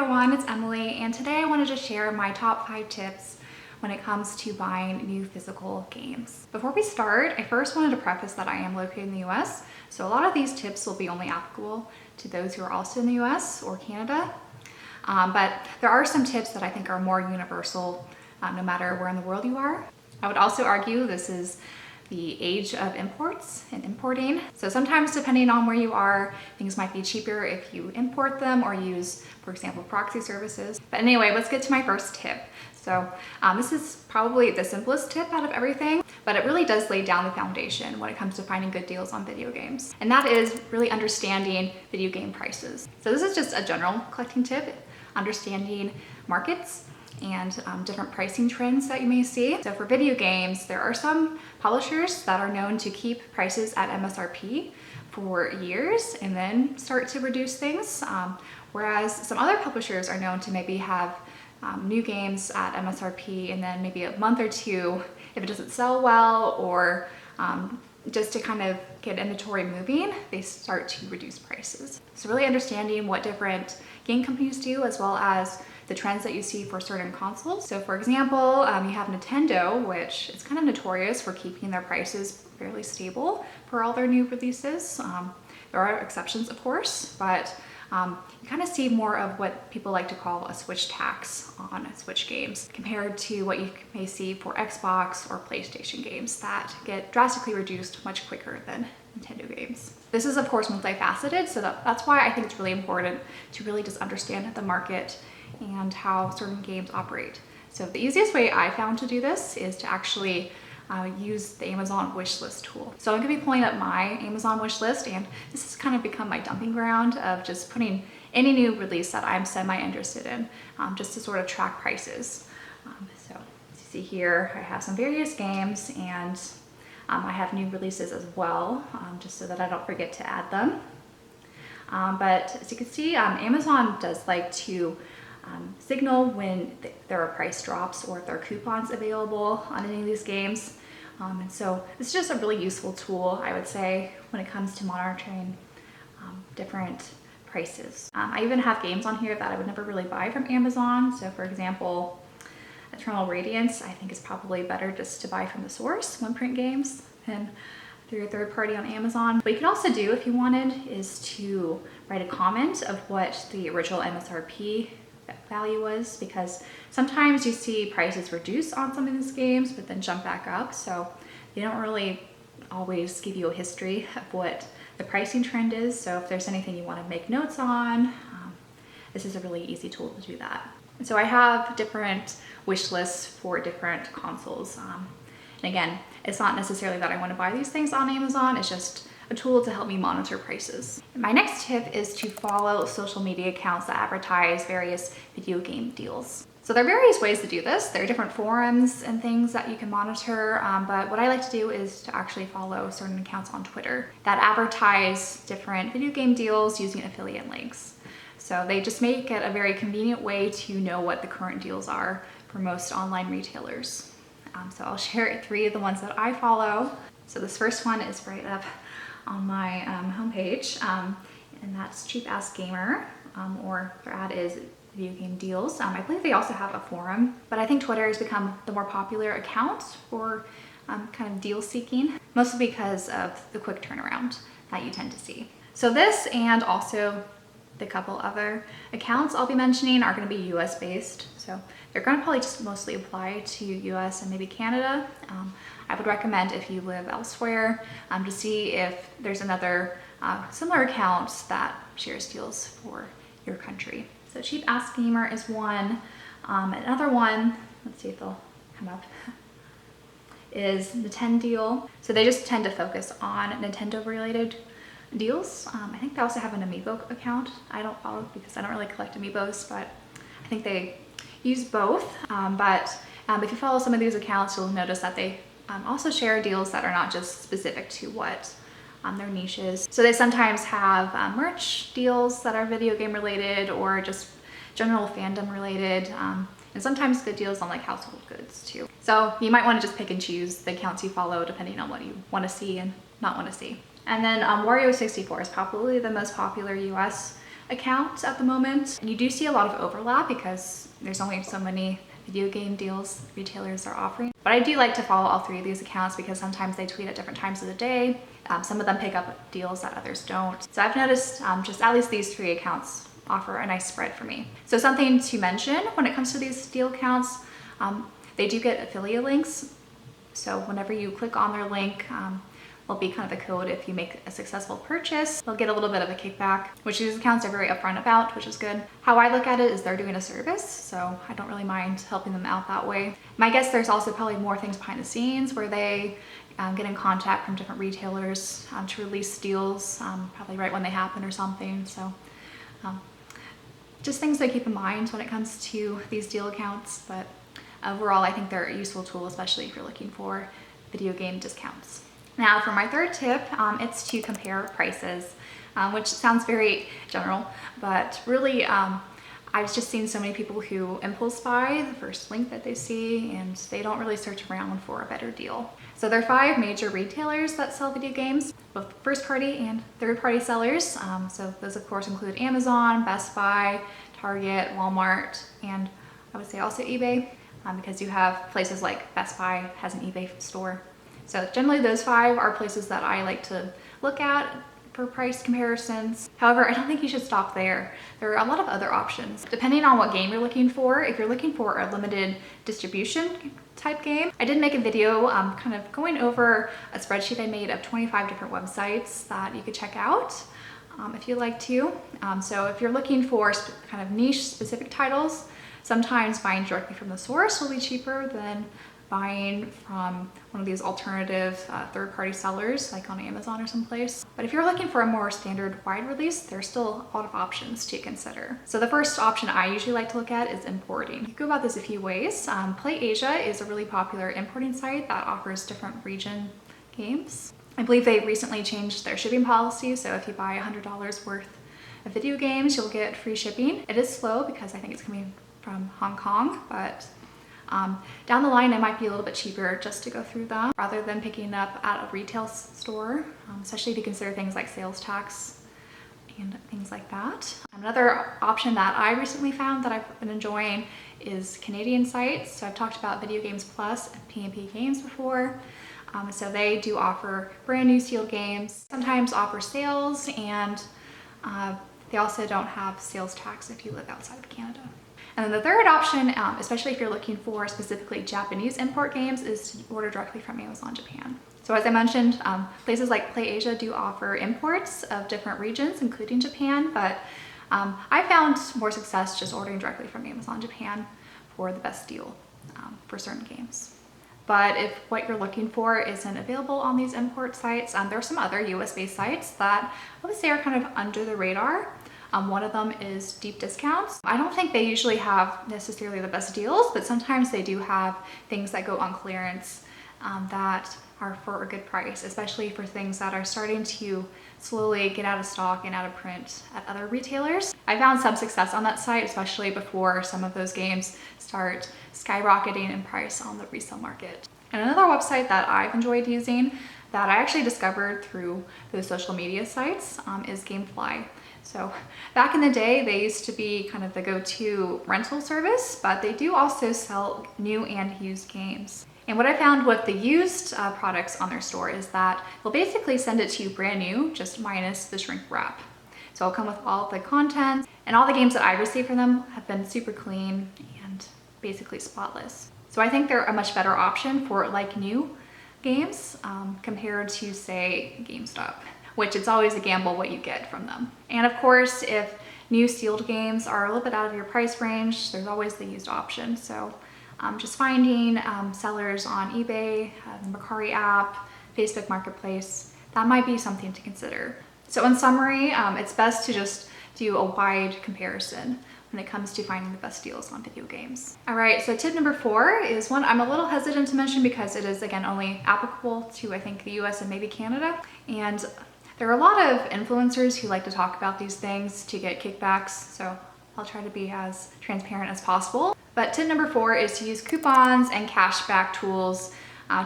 everyone, it's Emily, and today I wanted to share my top 5 tips when it comes to buying new physical games. Before we start, I first wanted to preface that I am located in the US, so a lot of these tips will be only applicable to those who are also in the US or Canada. But there are some tips that I think are more universal no matter where in the world you are. I would also argue this is the age of imports and importing. So sometimes depending on where you are, things might be cheaper if you import them or use, for example, proxy services. But anyway, let's get to my first tip. So this is probably the simplest tip out of everything, but it really does lay down the foundation when it comes to finding good deals on video games. And that is really understanding video game prices. So this is just a general collecting tip, understanding markets and different pricing trends that you may see. So for video games, there are some publishers that are known to keep prices at MSRP for years and then start to reduce things, whereas some other publishers are known to maybe have new games at MSRP and then maybe a month or two, if it doesn't sell well or just to kind of get inventory moving, they start to reduce prices. So really understanding what different game companies do as well as the trends that you see for certain consoles. So for example, you have Nintendo, which is kind of notorious for keeping their prices fairly stable for all their new releases. There are exceptions, of course, but you kind of see more of what people like to call a Switch tax on Switch games compared to what you may see for Xbox or PlayStation games that get drastically reduced much quicker than Nintendo games. This is of course multifaceted, so that's why I think it's really important to really just understand the market and how certain games operate. So the easiest way I found to do this is to actually use the Amazon wishlist tool. So I'm gonna be pulling up my Amazon wishlist, and this has kind of become my dumping ground of just putting any new release that I'm semi-interested in, just to sort of track prices. So as you see here, I have some various games, and I have new releases as well, just so that I don't forget to add them. But as you can see, Amazon does like to signal when there are price drops or if there are coupons available on any of these games. And so this is just a really useful tool, I would say, when it comes to monitoring different prices. I even have games on here that I would never really buy from Amazon. So for example, Eternal Radiance, I think is probably better just to buy from the source, One Print Games, than through a third party on Amazon. What you can also do if you wanted is to write a comment of what the original MSRP value was, because sometimes you see prices reduce on some of these games but then jump back up, so they don't really always give you a history of what the pricing trend is. So if there's anything you want to make notes on, this is a really easy tool to do that. And so I have different wish lists for different consoles, and again, it's not necessarily that I want to buy these things on Amazon, it's just a tool to help me monitor prices. My next tip is to follow social media accounts that advertise various video game deals. So there are various ways to do this. There are different forums and things that you can monitor, but what I like to do is to actually follow certain accounts on Twitter that advertise different video game deals using affiliate links. So they just make it a very convenient way to know what the current deals are for most online retailers. So I'll share 3 of the ones that I follow. So this first one is right up on my homepage, and that's Cheap Ass Gamer, or their ad is Video Game Deals. I believe they also have a forum, but I think Twitter has become the more popular account for kind of deal seeking, mostly because of the quick turnaround that you tend to see. So this and also the couple other accounts I'll be mentioning are going to be US based, so they're going to probably just mostly apply to US and maybe Canada. I would recommend if you live elsewhere to see if there's another similar account that shares deals for your country. So Cheap Ass Gamer is one. Another one, let's see if they'll come up, is Nintendo Deal. So they just tend to focus on Nintendo related deals. I think they also have an Amiibo account. I don't follow because I don't really collect Amiibos, but I think they use both. But if you follow some of these accounts, you'll notice that they also share deals that are not just specific to what their niche is. So they sometimes have merch deals that are video game related or just general fandom related, and sometimes good deals on like household goods too. So you might want to just pick and choose the accounts you follow depending on what you want to see and not want to see. And then Wario64 is probably the most popular US account at the moment. And you do see a lot of overlap because there's only so many video game deals retailers are offering. But I do like to follow all three of these accounts because sometimes they tweet at different times of the day. Some of them pick up deals that others don't. So I've noticed just at least these three accounts offer a nice spread for me. So something to mention when it comes to these deal accounts, they do get affiliate links. So whenever you click on their link, will be kind of a code if you make a successful purchase. They'll get a little bit of a kickback, which these accounts are very upfront about, which is good. How I look at it is they're doing a service, so I don't really mind helping them out that way. My guess there's also probably more things behind the scenes where they get in contact from different retailers to release deals, probably right when they happen or something. So just things to keep in mind when it comes to these deal accounts, but overall I think they're a useful tool, especially if you're looking for video game discounts. Now for my third tip, it's to compare prices, which sounds very general, but really I've just seen so many people who impulse buy the first link that they see and they don't really search around for a better deal. So there are 5 major retailers that sell video games, both first party and third party sellers. So those of course include Amazon, Best Buy, Target, Walmart, and I would say also eBay, because you have places like Best Buy has an eBay store. So generally those 5 are places that I like to look at for price comparisons. However, I don't think you should stop there. There are a lot of other options. Depending on what game you're looking for, if you're looking for a limited distribution type game, I did make a video kind of going over a spreadsheet I made of 25 different websites that you could check out if you'd like to. So if you're looking for kind of niche specific titles, sometimes buying directly from the source will be cheaper than buying from one of these alternative third-party sellers like on Amazon or someplace. But if you're looking for a more standard wide release, there's still a lot of options to consider. So the first option I usually like to look at is importing. You can go about this a few ways. PlayAsia is a really popular importing site that offers different region games. I believe they recently changed their shipping policy, so if you buy $100 worth of video games, you'll get free shipping. It is slow because I think it's coming from Hong Kong, but down the line, it might be a little bit cheaper just to go through them rather than picking up at a retail store, especially if you consider things like sales tax and things like that. Another option that I recently found that I've been enjoying is Canadian sites. So I've talked about Video Games Plus and P&P Games before. So they do offer brand new sealed games, sometimes offer sales, and they also don't have sales tax if you live outside of Canada. And then the third option, especially if you're looking for specifically Japanese import games, is to order directly from Amazon Japan. So as I mentioned, places like PlayAsia do offer imports of different regions, including Japan, but I found more success just ordering directly from Amazon Japan for the best deal for certain games. But if what you're looking for isn't available on these import sites, there are some other US-based sites that I would say are kind of under the radar. One of them is Deep Discounts. I don't think they usually have necessarily the best deals, but sometimes they do have things that go on clearance that are for a good price, especially for things that are starting to slowly get out of stock and out of print at other retailers. I found some success on that site, especially before some of those games start skyrocketing in price on the resale market. And another website that I've enjoyed using that I actually discovered through those social media sites is Gamefly. So back in the day, they used to be kind of the go-to rental service, but they do also sell new and used games. And what I found with the used products on their store is that they'll basically send it to you brand new, just minus the shrink wrap. So it'll come with all the content, and all the games that I received from them have been super clean and basically spotless. So I think they're a much better option for like new games compared to say GameStop, which it's always a gamble what you get from them. And of course, if new sealed games are a little bit out of your price range, there's always the used option. So just finding sellers on eBay, the Mercari app, Facebook Marketplace, that might be something to consider. So in summary, it's best to just do a wide comparison when it comes to finding the best deals on video games. All right, so tip number 4 is one I'm a little hesitant to mention because it is, again, only applicable to, I think, the US and maybe Canada. And there are a lot of influencers who like to talk about these things to get kickbacks, so I'll try to be as transparent as possible. But tip number 4 is to use coupons and cashback tools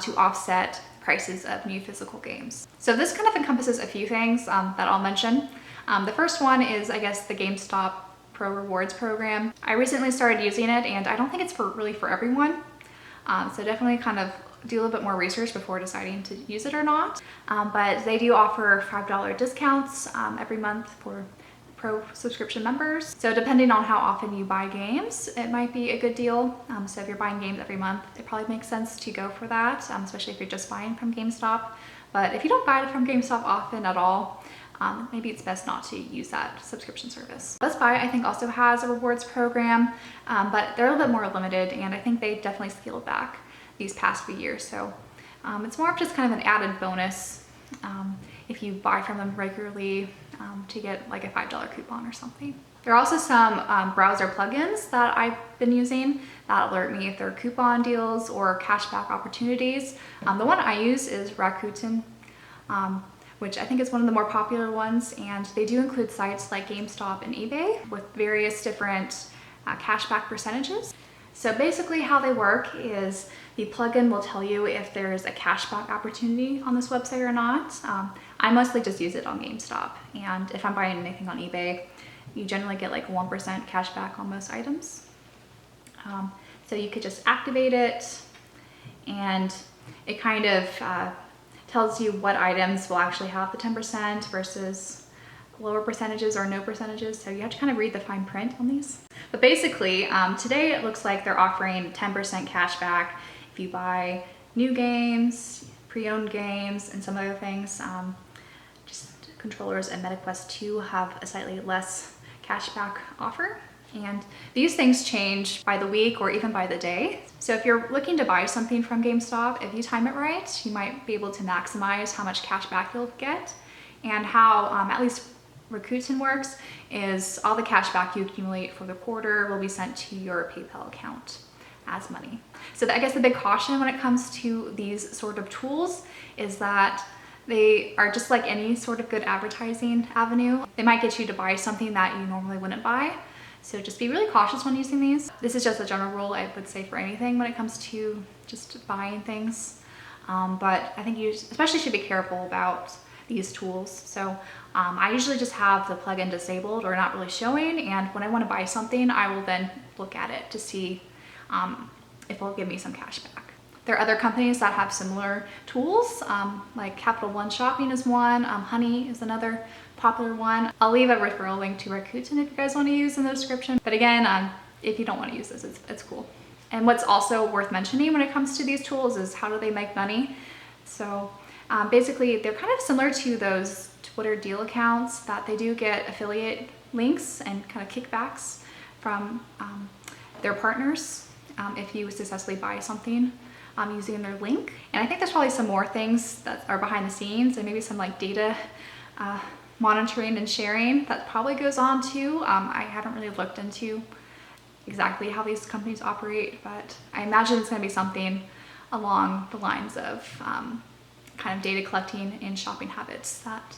to offset prices of new physical games. So this kind of encompasses a few things that I'll mention. The first one is, I guess, the GameStop Pro Rewards program. I recently started using it, and I don't think it's really for everyone. So definitely kind of do a little bit more research before deciding to use it or not. But they do offer $5 discounts every month for Pro subscription members. So depending on how often you buy games, it might be a good deal. So if you're buying games every month, it probably makes sense to go for that, especially if you're just buying from GameStop. But if you don't buy it from GameStop often at all, maybe it's best not to use that subscription service. Best Buy, I think, also has a rewards program, but they're a little bit more limited, and I think they definitely scaled back these past few years. So it's more of just kind of an added bonus if you buy from them regularly to get like a $5 coupon or something. There are also some browser plugins that I've been using that alert me if there are coupon deals or cashback opportunities. The one I use is Rakuten, which I think is one of the more popular ones, and they do include sites like GameStop and eBay with various different cashback percentages. So basically how they work is the plugin will tell you if there's a cashback opportunity on this website or not. I mostly just use it on GameStop, and if I'm buying anything on eBay, you generally get like 1% cashback on most items. So you could just activate it, and it kind of tells you what items will actually have the 10% versus lower percentages or no percentages. So you have to kind of read the fine print on these. But basically, today it looks like they're offering 10% cash back if you buy new games, pre-owned games, and some other things. Just controllers and MetaQuest 2 have a slightly less cashback offer. And these things change by the week or even by the day. So if you're looking to buy something from GameStop, if you time it right, you might be able to maximize how much cash back you'll get. And how at least Rakuten works is all the cash back you accumulate for the quarter will be sent to your PayPal account as money. So I guess the big caution when it comes to these sort of tools is that they are just like any sort of good advertising avenue. They might get you to buy something that you normally wouldn't buy. So just be really cautious when using these. This is just a general rule I would say for anything when it comes to just buying things. But I think you especially should be careful about these tools. So I usually just have the plugin disabled or not really showing, and when I want to buy something, I will then look at it to see if it'll give me some cash back. There are other companies that have similar tools, like Capital One Shopping is one, Honey is another popular one. I'll leave a referral link to Rakuten if you guys want to use in the description. But again, if you don't want to use this, it's cool. And what's also worth mentioning when it comes to these tools is how do they make money? So basically, they're kind of similar to those Twitter deal accounts that they do get affiliate links and kind of kickbacks from their partners if you successfully buy something using their link. And I think there's probably some more things that are behind the scenes and maybe some like data monitoring and sharing that probably goes on too. I haven't really looked into exactly how these companies operate, but I imagine it's going to be something along the lines of kind of data collecting and shopping habits that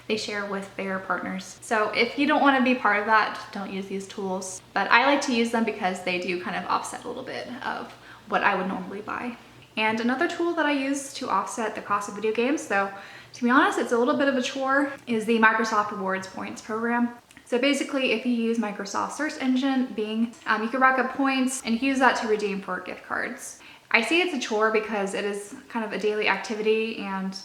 they share with their partners. So if you don't want to be part of that, don't use these tools. But I like to use them because they do kind of offset a little bit of what I would normally buy. And another tool that I use to offset the cost of video games, though to be honest, it's a little bit of a chore, is the Microsoft Rewards Points program. So basically, if you use Microsoft search engine, Bing, you can rack up points and use that to redeem for gift cards. I say it's a chore because it is kind of a daily activity, and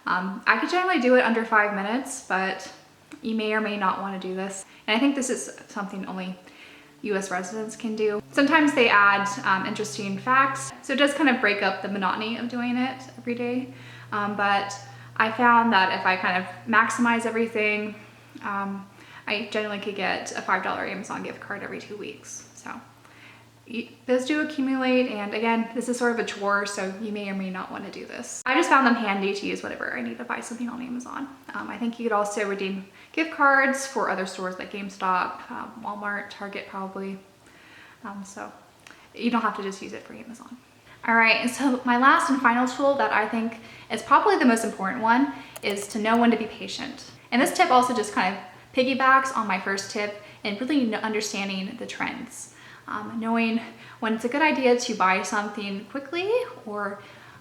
I could generally do it under 5 minutes, but you may or may not want to do this. And I think this is something only US residents can do. Sometimes they add interesting facts, so it does kind of break up the monotony of doing it every day. But I found that if I kind of maximize everything, I generally could get a $5 Amazon gift card every 2 weeks. So those do accumulate, and again, this is sort of a chore, so you may or may not want to do this. I just found them handy to use whenever I need to buy something on Amazon. I think you could also redeem gift cards for other stores like GameStop, Walmart, Target probably. So you don't have to just use it for Amazon. All right, so my last and final tool that I think is probably the most important one is to know when to be patient. And this tip also just kind of piggybacks on my first tip and really understanding the trends. Knowing when it's a good idea to buy something quickly or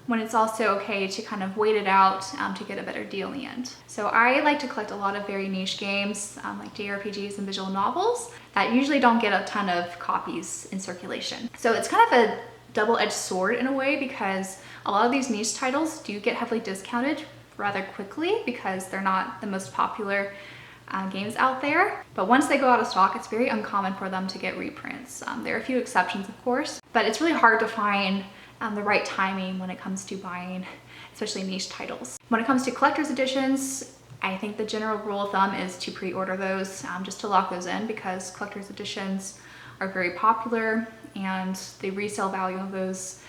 when it's also okay to kind of wait it out to get a better deal in the end. So I like to collect a lot of very niche games like JRPGs and visual novels that usually don't get a ton of copies in circulation. So it's kind of a double-edged sword in a way, because a lot of these niche titles do get heavily discounted rather quickly because they're not the most popular games out there. But once they go out of stock, it's very uncommon for them to get reprints. There are a few exceptions, of course, but it's really hard to find the right timing when it comes to buying, especially niche titles. When it comes to collector's editions, I think the general rule of thumb is to pre-order those just to lock those in, because collector's editions are very popular and the resale value of those,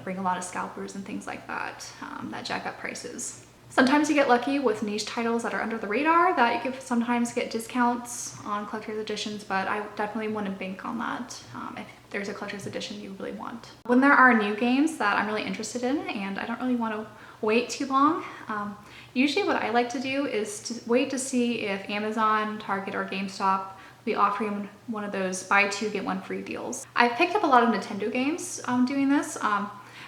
bring a lot of scalpers and things like that, that jack up prices. Sometimes you get lucky with niche titles that are under the radar that you can sometimes get discounts on collector's editions, but I definitely wouldn't bank on that if there's a collector's edition you really want. When there are new games that I'm really interested in and I don't really want to wait too long, usually what I like to do is to wait to see if Amazon, Target, or GameStop will be offering one of those buy two get one free deals. I've picked up a lot of Nintendo games doing this.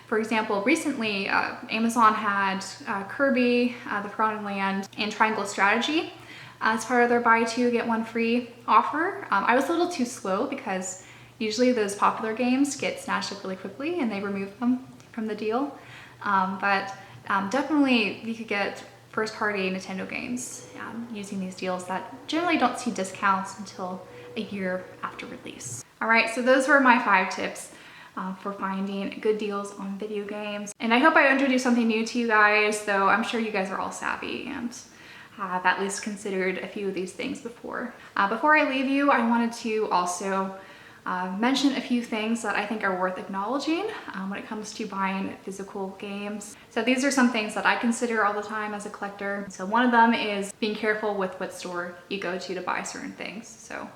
For example, recently Amazon had Kirby, The Forgotten Land, and Triangle Strategy as part of their buy two get one free offer. I was a little too slow because usually those popular games get snatched up really quickly and they remove them from the deal. But definitely you could get first party Nintendo games using these deals that generally don't see discounts until a year after release. All right, so those were my 5 tips for finding good deals on video games. And I hope I introduced something new to you guys, though I'm sure you guys are all savvy and have at least considered a few of these things before. Before I leave you, I wanted to also mention a few things that I think are worth acknowledging when it comes to buying physical games. So these are some things that I consider all the time as a collector. So one of them is being careful with what store you go to buy certain things. So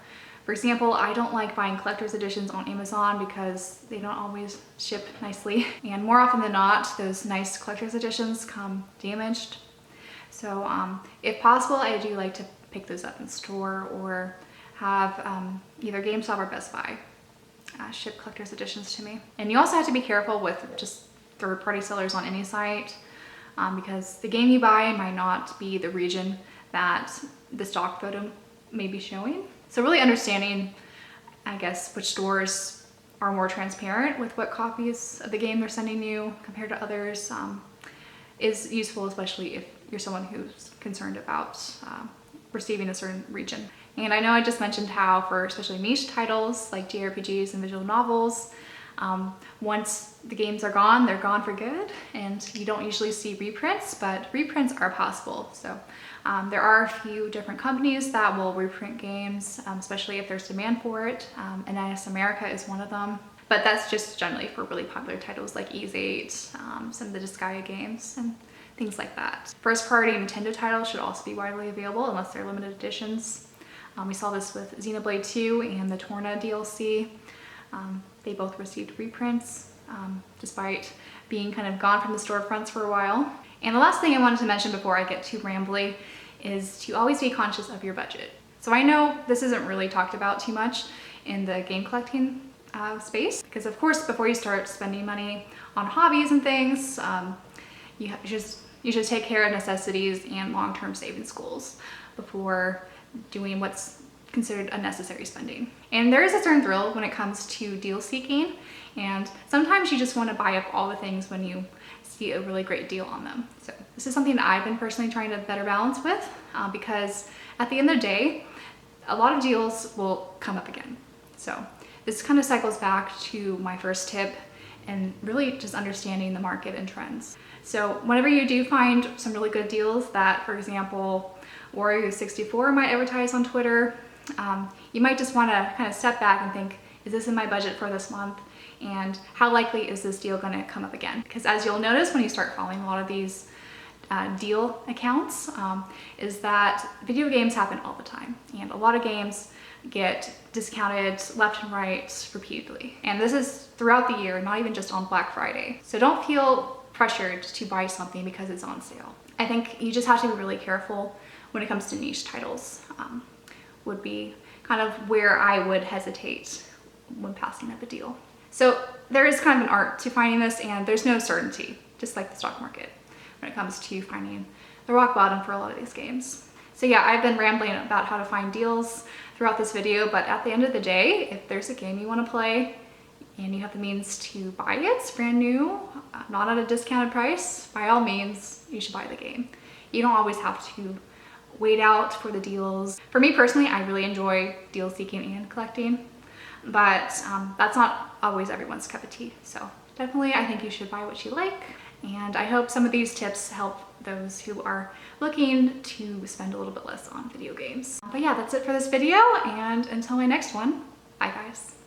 for example, I don't like buying collector's editions on Amazon because they don't always ship nicely. And more often than not, those nice collector's editions come damaged. So if possible, I do like to pick those up in store or have either GameStop or Best Buy ship collector's editions to me. And you also have to be careful with just third-party sellers on any site because the game you buy might not be the region that the stock photo may be showing. So really understanding, I guess, which stores are more transparent with what copies of the game they're sending you compared to others is useful, especially if you're someone who's concerned about receiving a certain region. And I know I just mentioned how for especially niche titles like JRPGs and visual novels, once the games are gone, they're gone for good, and you don't usually see reprints, but reprints are possible. So there are a few different companies that will reprint games, especially if there's demand for it, and NIS America is one of them. But that's just generally for really popular titles like Ys 8, some of the Disgaea games, and things like that. First party Nintendo titles should also be widely available unless they're limited editions. We saw this with Xenoblade 2 and the Torna DLC. They both received reprints despite being kind of gone from the storefronts for a while. And the last thing I wanted to mention before I get too rambly is to always be conscious of your budget. So I know this isn't really talked about too much in the game collecting space, because of course before you start spending money on hobbies and things, you should take care of necessities and long-term savings goals before doing what's considered unnecessary spending. And there is a certain thrill when it comes to deal seeking, and sometimes you just want to buy up all the things when you see a really great deal on them. So this is something that I've been personally trying to better balance with because at the end of the day, a lot of deals will come up again. So this kind of cycles back to my first tip and really just understanding the market and trends. So whenever you do find some really good deals that, for example, Wario64 might advertise on Twitter, you might just want to kind of step back and think, is this in my budget for this month? And how likely is this deal going to come up again? Because as you'll notice when you start following a lot of these deal accounts, is that video games happen all the time. And a lot of games get discounted left and right repeatedly. And this is throughout the year, not even just on Black Friday. So don't feel pressured to buy something because it's on sale. I think you just have to be really careful when it comes to niche titles, would be kind of where I would hesitate when passing up a deal. So there is kind of an art to finding this, and there's no certainty, just like the stock market, when it comes to finding the rock bottom for a lot of these games. So yeah, I've been rambling about how to find deals throughout this video, but at the end of the day, if there's a game you want to play and you have the means to buy it, it's brand new, not at a discounted price, by all means, you should buy the game. You don't always have to wait out for the deals. For me personally, I really enjoy deal seeking and collecting, but that's not always everyone's cup of tea. So definitely, I think you should buy what you like. And I hope some of these tips help those who are looking to spend a little bit less on video games. But yeah, that's it for this video. And until my next one, bye guys.